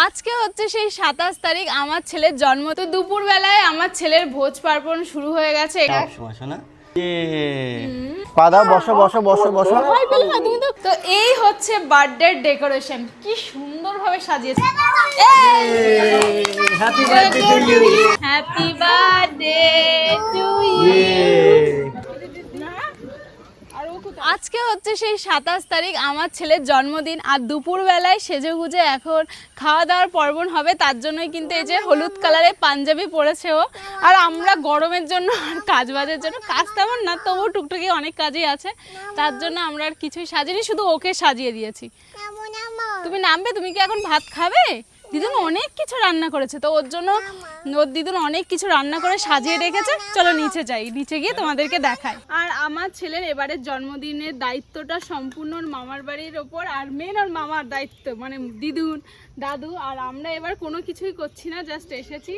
আজকে হচ্ছে সেই 27 তারিখ আমার ছেলের জন্ম। তো দুপুর বেলায় আমার ছেলের ভোজ পার্বণ শুরু হয়ে গেছে। তো এই হচ্ছে বার্থডে ডেকোরেশন, কি সুন্দর ভাবে সাজিয়েছে। Happy birthday to you. আজকে হচ্ছে সেই 27 তারিখ আমার ছেলের জন্মদিন, আর দুপুর বেলায় সেজে গুজে এখন খাওয়া দাওয়ার পর্বণ হবে। তার জন্যই কিন্তু এই যে হলুদ কালারের পাঞ্জাবি পরেছে ও। আর আমরা গরমের জন্য আর কাজ বাজের জন্য, কাজ তেমন না তবুও টুকটুকি অনেক কাজই আছে, তার জন্য আমরা আর কিছুই সাজিনি, শুধু ওকে সাজিয়ে দিয়েছি। তুমি নামবে? তুমি কি এখন ভাত খাবে? দিদুন অনেক কিছু রান্না করেছে, তো ওর জন্য ওর দিদুন অনেক কিছু রান্না করে সাজিয়ে রেখেছে। চলো নিচে যাই, নিচে গিয়ে তোমাদেরকে দেখাই। আর আমার ছেলের এবারের জন্মদিনের দায়িত্বটা সম্পূর্ণ ওর মামার বাড়ির ওপর, আর মেন ওর মামার দায়িত্ব, মানে দিদুন দাদু। আর আমরা এবার কোনো কিছুই করছি না, জাস্ট এসেছি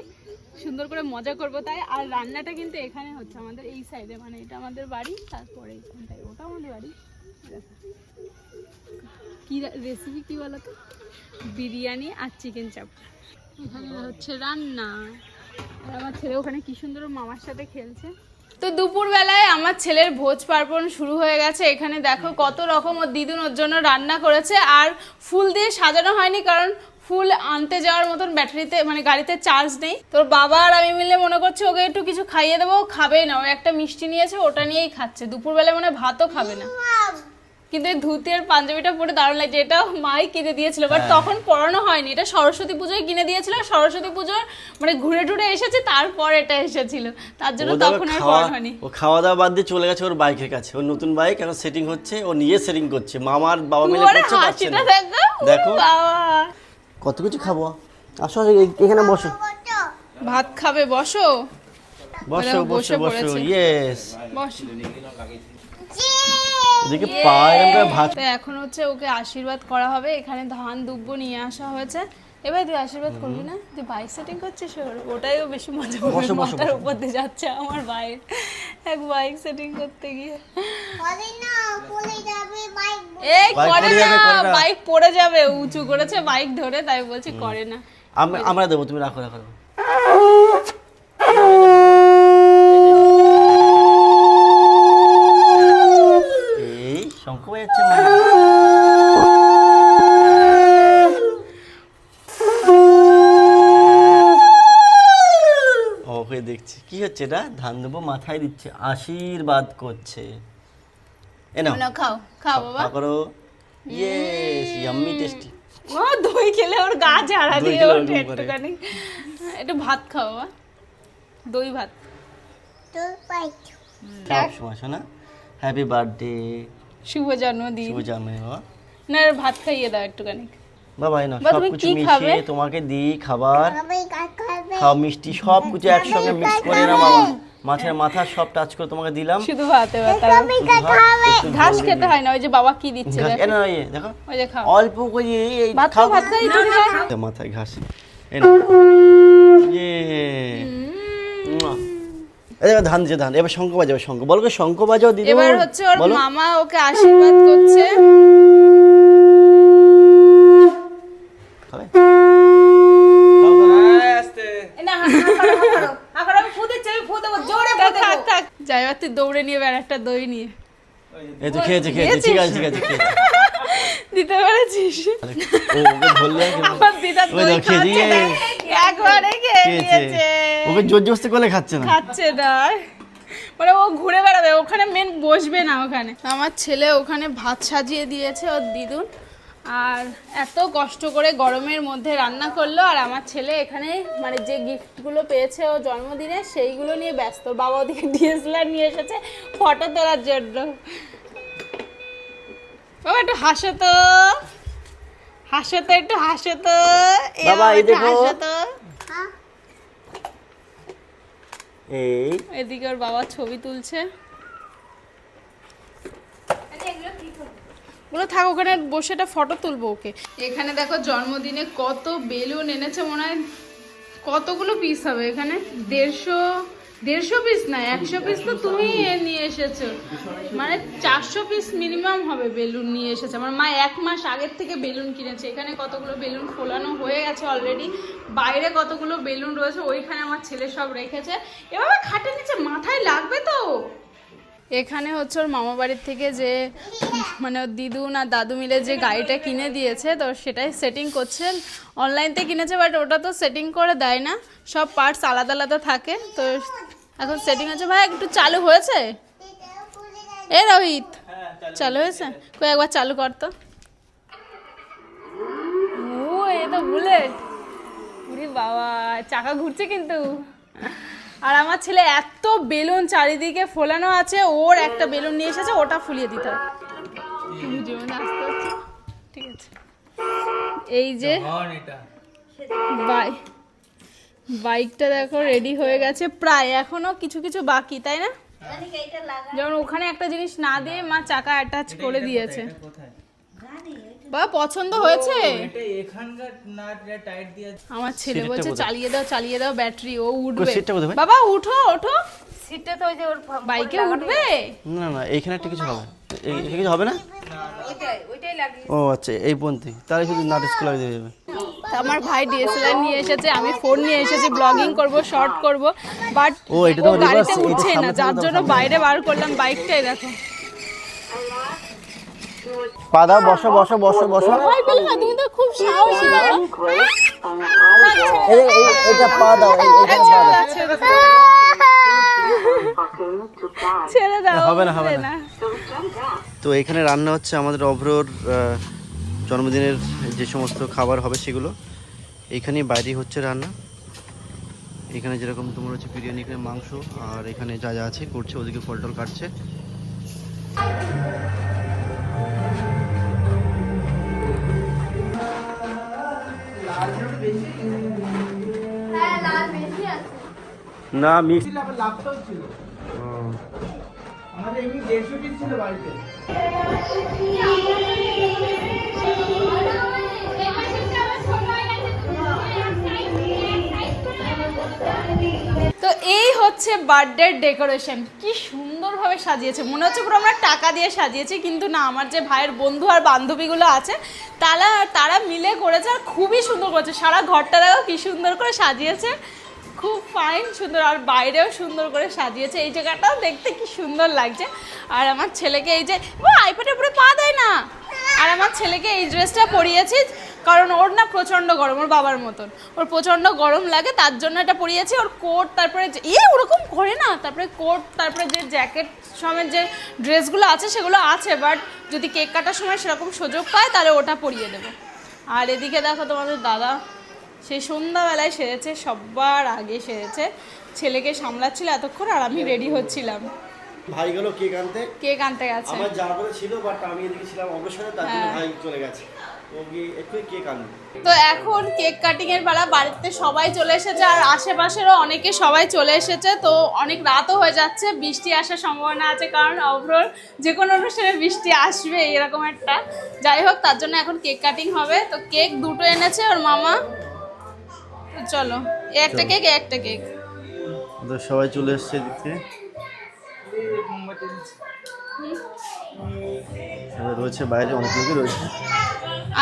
সুন্দর করে মজা করবো তাই। আর রান্নাটা কিন্তু এখানে হচ্ছে আমাদের এই সাইডে, মানে এটা আমাদের বাড়ি, তারপরে এইখানটায় ওটা আমাদের বাড়ি। কি রেসিপি কি বলো তো? বিরিয়ানি আর চিকেন চাপ। এখানে হচ্ছে রান্না, আর আমার ছেলে ওখানে কি সুন্দর মামার সাথে খেলছে। তো দুপুর বেলায় আমার ছেলের ভোজ পার্বণ শুরু হয়ে গেছে। এখানে দেখো কত রকম ওর দিদুন ওর জন্য রান্না করেছে। আর ফুল দিয়ে সাজানো হয়নি, কারণ ফুল আনতে যাওয়ার মতন ব্যাটারিতে মানে গাড়িতে চার্জ নেই। তোর বাবা আর আমি মিলে মনে করছি ওকে একটু কিছু খাইয়ে দেবো, খাবেই না। ও একটা মিষ্টি নিয়েছে, ওটা নিয়েই খাচ্ছে। দুপুরবেলায় মানে ভাতও খাবে না। কিন্তু এই ধুতি আর পাঞ্জাবিটা পরে দারুণ লাগছে। এটা মাই কিনে দিয়েছিল, বাট তখন পরানো হয়নি। এটা সরস্বতী পুজোয় কিনে দিয়েছিল, সরস্বতী পুজোর মানে ঘুরে টুরে এসেছে, তারপর এটা এসেছিল, তার জন্য তখন আর পরানো হয়নি। ও খাওয়া দাওয়া বাদ দিয়ে চলে গেছে ওর বাইকের কাছে। ওর নতুন বাইক এখন সেটিং হচ্ছে, ও নিজে সেটিং করছে, মামার বাবা মিলে করছে। হাসিটা দেখো বাবা, কত কিছু খাবো। আসো এখানে বসো, ভাত খাবে, বসো বসো বসো বসো। ইয়েস বসো। দেখি পায়ের ভাত। তো এখন হচ্ছে ওকে আশীর্বাদ করা হবে। এখানে ধান দুব্ব নিয়ে আসা হয়েছে। এবার তুই আশীর্বাদ করবি না? তুই বাইক সেটিং করছিস, ওটাইও বেশি মজা করবে। মাথার উপর দিয়ে যাচ্ছে আমার বাইক, এক বাইক সেটিং করতে গিয়ে এই করে না, বাইক পড়ে যাবে। উঁচু করেছে বাইক ধরে, তাই বলছি করে না। আমরা দেবো, তুমি রাখো রাখো। এই শঙ্খ বাজাচ্ছে ওকে দেখছি। কি হচ্ছে এটা? ধান দেবো মাথায় দিচ্ছে, আশীর্বাদ করছে। এ নাও খাও খাও বাবা করো। Yes yummy tasty. ও দই খেলে ওর গা ঝাড়া দিয়ে ওঠে একটুখানি। একটু ভাত খাও বাবা, দই ভাত। শোনা, হ্যাপি বার্থডে, শুভ জন্মদিন। শুভ জন্মদিন বাবা। না ভাত খাইয়ে দাও একটুখানি বাবা। এই না সবকিছু মিশিয়ে তোমাকে দিই খাবার, খাও মিষ্টি সবকিছু একসঙ্গে মিক্স করে না বাবা। মাছের মাথা সব টাচ করে তোমাকে দিলাম। শুধু ভাতে ভাতে ঘাস খেতে হয় না। ওই যে বাবা কি দিচ্ছে দেখো, ওই যে খাও অল্প করে এই খাও, ভাত খাই তো মাথায় ঘাস। এই না এই ধান যে ধান। এবার শঙ্খ বাজাবে, শঙ্খ বলো, শঙ্খ বাজাও দিদি। এবার হচ্ছে ওর মামা ওকে আশীর্বাদ করছে। তুই দৌড়ে নিয়ে একটা দই নিয়ে এই তো খেয়েছে খেয়েছে। ঠিক আছে ঠিক আছে দিতে পেরেছিস? ওকে জোর জবরদস্তি করলে খাচ্ছে না, খাচ্ছে না। মানে ও ঘুরে বেড়াবে, ওখানে মেন বসবে না ওখানে। আমার ছেলে ওখানে ভাত সাজিয়ে দিয়েছে ওর দিদুন, আর এত কষ্ট করে গরমের মধ্যে রান্না করলো। আর আমার ছেলে এখানে মানে যে গিফটগুলো পেয়েছে ও জন্মদিনে সেইগুলো নিয়ে ব্যস্ত। বাবা ওদিকে ডিএসএলআর নিয়ে এসেছে ফটো তোলার জন্য। বাবা একটু হাসো তো, হাসো তো, একটু হাসো তো বাবা, এই দেখো হাসো তো। এই এদিকে ওর বাবা ছবি তুলছে। ওরা থাক, ওখানে বসে একটা ফটো তুলবো ওকে। এখানে দেখো জন্মদিনে কত বেলুন এনেছে, মনে হয় কতগুলো পিস হবে এখানে, 150 150 পিস না 100 পিস তো তুমি নিয়ে এসেছো, মানে 400 পিস মিনিমাম হবে বেলুন নিয়ে এসেছে। আমার মা 1 মাস আগের থেকে বেলুন কিনেছে। এখানে কতগুলো বেলুন ফোলানো হয়ে গেছে অলরেডি, বাইরে কতগুলো বেলুন রয়েছে ওইখানে আমার ছেলে সব রেখেছে। এভাবে খাটের নিচে মাথায় লাগবে তো। এখানে হচ্ছে ওর মামা বাড়ির থেকে যে মানে ওর দিদু না দাদু মিলে যে গাড়িটা কিনে দিয়েছে, তো সেটাই সেটিং করছেন। অনলাইনতে কিনেছে বাট ওটা তো সেটিং করে দেয় না, সব পার্টস আলাদা আলাদা থাকে। তো এখন সেটিং হচ্ছে। ভাই একটু চালু হয়েছে? এ রোহিত চালু হয়েছে? কই একবার চালু কর তো। ও এ তো বুলেট, উরি বাবা চাকা ঘুরছে কিন্তু। আর আমার ছেলে এত বেলুন চারিদিকে ফোলানো আছে, ওর একটা বেলুন নিয়ে এসেছে, ওটা ফুলিয়ে দিতে হয়। ঠিক আছে, এই যে বাইকটা দেখো রেডি হয়ে গেছে প্রায়, এখনো কিছু কিছু বাকি, তাই না? যেমন ওখানে একটা জিনিস না দিয়ে মা চাকা অ্যাটাচ করে দিয়েছে। বাবা পছন্দ হয়েছে? আমার ছেলে বলছে চালিয়ে দাও ব্যাটারি, ও উঠবে। বাবা উঠো ওঠো, সিটটা তো ওই যে ওর বাইকে উঠবে। না না এইখানে একটা কিছু হবে, এইখানে কিছু হবে না। ওইটাই লাগে। ও আচ্ছা এই পন্থী, তাহলে শুধু নাট স্কুল লাগিয়ে দেবে। আমার ভাই ডিএসএলআর নিয়ে এসেছে, আমি ফোন নিয়ে এসেছি, ব্লগিং করব, শর্ট করব, বাট ও এটা তো গাড়িতে উঠছে না, যার জন্য বাইরে বার করলাম বাইকটাই। দেখো পা দাও, বসো বসো বসো বসো। ভাই বলে না, তুমি তো খুব সাহসী বাবা। এটা পা দাও, এটা পা দাও। ছেড়ে দাও, হবে না হবে না। তো এখানে রান্না হচ্ছে আমাদের অভ্রর জন্মদিনের যে সমস্ত খাবার হবে সেগুলো এখানে বাইরেই হচ্ছে রান্না। এখানে যেরকম তোমার হচ্ছে বিরিয়ানি, এখানে মাংস, আর এখানে যা যা আছে করছে, ওদিকে ফল টল কাটছে। না মিক্স লাভটাও ছিল, আমাদের এমনি 150 পিস ছিল বাড়িতে। তো এই হচ্ছে বার্থডে ডেকোরেশন, কি সুন্দরভাবে সাজিয়েছে, মনে হচ্ছে পুরো আমরা টাকা দিয়ে সাজিয়েছি, কিন্তু না, আমার যে ভাইয়ের বন্ধু আর বান্ধবীগুলো আছে তারা মিলে করেছে, আর খুবই সুন্দর করেছে। সারা ঘরটা দেখো কি সুন্দর করে সাজিয়েছে, খুব ফাইন সুন্দর, আর বাইরেও সুন্দর করে সাজিয়েছে। এই জায়গাটাও দেখতে কি সুন্দর লাগছে। আর আমার ছেলেকে এই যে আইপ্যাডের উপরে পা দেয় না, আর আমার ছেলেকে এই ড্রেসটা পরিয়েছি কারণ ওর না প্রচণ্ড গরম, ওর বাবার মতন, ওর প্রচণ্ড গরম লাগে, তার জন্য এটা পরিয়েছি। ওর কোট, তারপরে ওরকম করে না, তারপরে কোট, তারপরে যে জ্যাকেট সমেত যে ড্রেসগুলো আছে সেগুলো আছে, বাট যদি কেক কাটার সময় সেরকম সুযোগ পায় তাহলে ওটা পরিয়ে দেবো। আর এদিকে দেখো তোমাদের দাদা সেই সন্ধ্যাবেলায় সেরেছে, সবার আগে সেরেছে, ছেলেকে সামলাচ্ছিল এতক্ষণ, আর আমি রেডি হচ্ছিলাম। ভাই গেল কেক আনতে গেছে। আমার যাওয়ার কথা ছিল, বাট আমি এদিকে ছিলাম অবসরে, তার জন্য ভাই চলে গেছে। তো এখন কেক কাটিং এর পালা, বাড়িতে সবাই চলে এসেছে, আর আশেপাশেরও অনেকে সবাই চলে এসেছে। তো অনেক রাতও হয়ে যাচ্ছে, বৃষ্টি আসার সম্ভাবনা আছে, কারণ অভ্রর যে কোনো অনুষ্ঠানে বৃষ্টি আসবে এরকম একটা। যাই হোক, তার জন্য এখন কেক কাটিং হবে। তো কেক দুটো এনেছে ওর মামা। তো চলো, একটা কেক একটা কেক। তো সবাই চলে এসেছে এদিকে, রয়েছে বাইরে অনেক লোকই রয়েছে।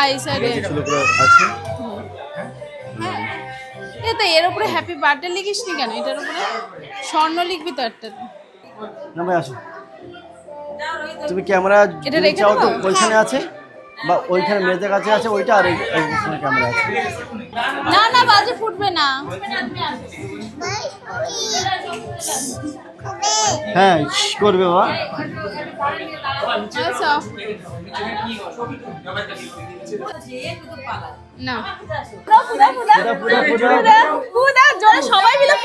আছে তো এর উপরে হ্যাপি বার্থডে লিখিস নি কেন? এটার উপরে স্বর্ণ লিখবি তো একটা। না ভাই আসো, তুমি ক্যামেরা চাও তো ওইখানে আছে, বা ওইখানে মেয়েদের কাছে আছে ওইটা, আর এইখানে ক্যামেরা আছে। না না বাজে ফুটবে না। হ্যাঁ করবে বাবা। না জোরে সবাই মিলে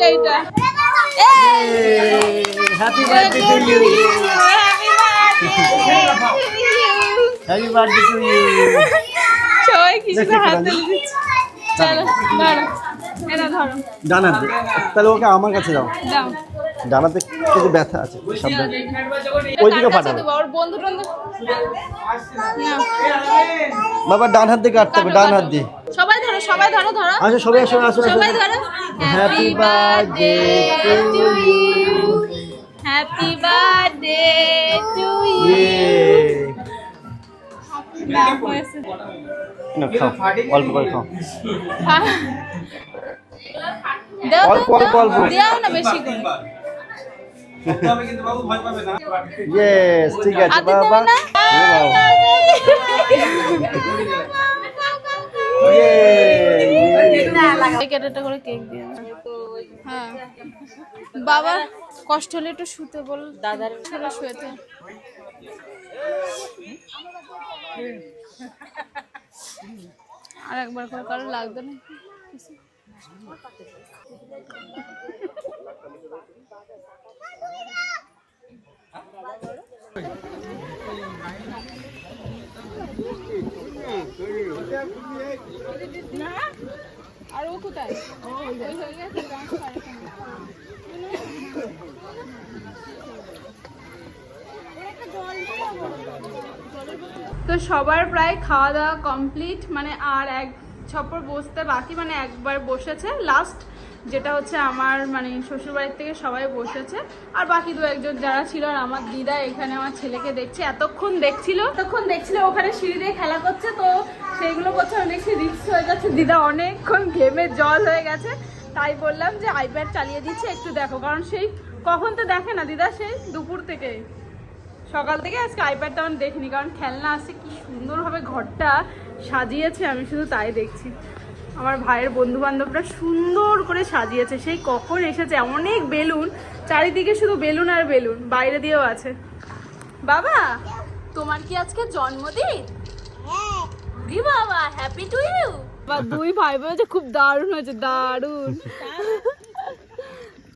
এইটা happy birthday to you, happy birthday to you. সবাই কিছু হাত দিচ্ছে। চলো ধরো, এটা ধরো। ডানা, তাহলে ওকে আমার কাছে দাও। দাও। ডানাতে কিছু ব্যথা আছে, সাবধান। ওইদিকে ফাটাবে ওর বন্ধু টন্ধু না। বাবা, ডান হাত দিয়ে কাটতে হবে, ডান হাত দিয়ে। সবাই ধরো, সবাই ধরো, ধরো আচ্ছা সবাই আসো, আসো, আসো। সবাই ধরো। Happy birthday to you. Happy birthday to you. না খাও, অল্প করে খাও। দাও অল্প, অল্প, অল্প। দাও না বেশি করে। ইয়েস, ঠিক আছে আদি বাবা। দেবে না? কেটেটা করে কেক দিয়ে হ্যাঁ। বাবা কষ্ট হলে একটু শুতে বল, দাদার ছেলে শুয়েতে। আর একবার করে কারো লাগবে না। না আর ও কোথায়? তো সবার প্রায় খাওয়া দাওয়া কমপ্লিট, মানে আর এক ছপর বসতে বাকি, মানে একবার বসেছে লাস্ট, যেটা হচ্ছে আমার মানে শ্বশুরবাড়ির থেকে সবাই বসেছে, আর বাকি দু একজন যারা ছিল। আর আমার দিদা এখানে আমার ছেলেকে দেখছে, এতক্ষণ দেখছিল ওখানে সিঁড়ি দিয়ে খেলা করছে, তো সেইগুলো করছে। আমি দেখছি রিস্ক হয়ে যাচ্ছে, দিদা অনেকক্ষণ ঘেমে জল হয়ে গেছে, তাই বললাম যে আইপ্যাড চালিয়ে দিচ্ছে একটু দেখো, কারণ সেই কখন তো দেখে না দিদা, সেই দুপুর থেকে সকাল থেকে আজকে আইপ্যাডটা আমি দেখিনি, কারণ খেলনা আসছে। কি সুন্দরভাবে ঘরটা সাজিয়েছে, আমি শুধু তাই দেখছি। আমার ভাইয়ের বন্ধু বান্ধবরা সুন্দর করে সাজিয়েছে, সেই কখন এসেছে। অনেক বেলুন চারিদিকে, শুধু বেলুন আর বেলুন, বাইরে দিয়েও আছে। বাবা তোমার কি আজকে জন্মদিন? দি বাবা, হ্যাপি টু ইউ। দুই ভাই বোন খুব দারুণ হয়েছে, দারুণ।